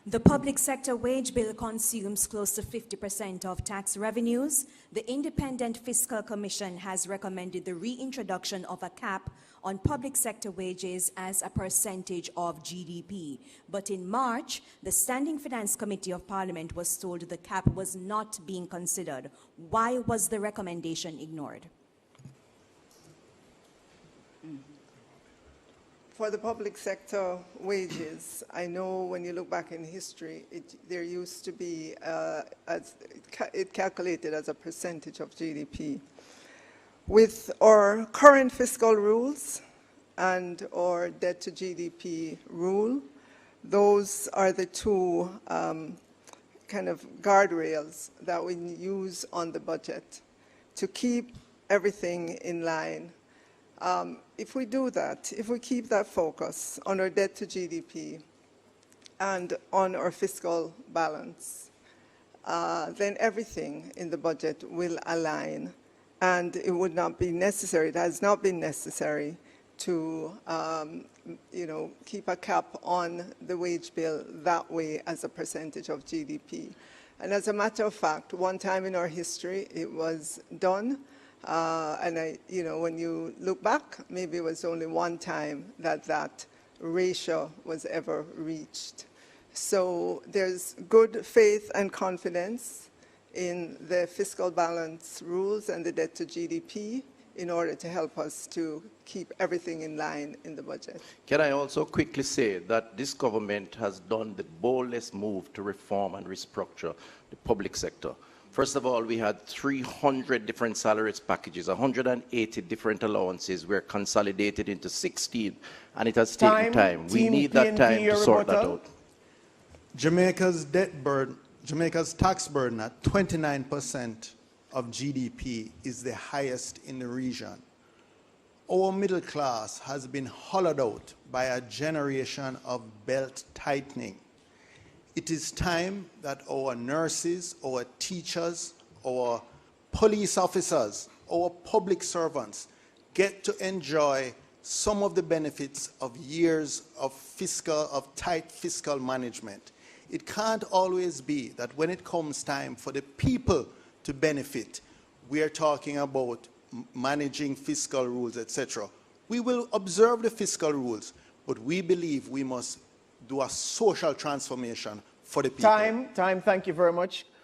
The public sector wage bill consumes close to 50% of tax revenues. The Independent Fiscal Commission has recommended the reintroduction of a cap on public sector wages as a percentage of GDP. But in March, the Standing Finance Committee of Parliament was told the cap was not being considered. Why was the recommendation ignored? For the public sector wages, I know when you look back in history, there used to be, it calculated as a percentage of GDP. With our current fiscal rules and our debt to GDP rule, those are the two kind of guardrails that we use on the budget to keep everything in line. If we do that, if we keep that focus on our debt to GDP and on our fiscal balance, then everything in the budget will align, and it would not be necessary, it has not been necessary to keep a cap on the wage bill that way as a percentage of GDP. And as a matter of fact, one time in our history it was done. When you look back, maybe it was only one time that that ratio was ever reached. So there's good faith and confidence in the fiscal balance rules and the debt to GDP in order to help us to keep everything in line in the budget. Can I also quickly say that this government has done the boldest move to reform and restructure the public sector. First of all, we had 300 different salaries packages, 180 different allowances were consolidated into 16, and it has taken time. We need that time to sort that out. Jamaica's tax burden at 29% of GDP is the highest in the region. Our middle class has been hollowed out by a generation of belt tightening. It is time that our nurses, our teachers, our police officers, our public servants get to enjoy some of the benefits of years of tight fiscal management. It can't always be that when it comes time for the people to benefit, we are talking about managing fiscal rules, etc. We will observe the fiscal rules, but we believe we must do a social transformation for the people. Time, thank you very much.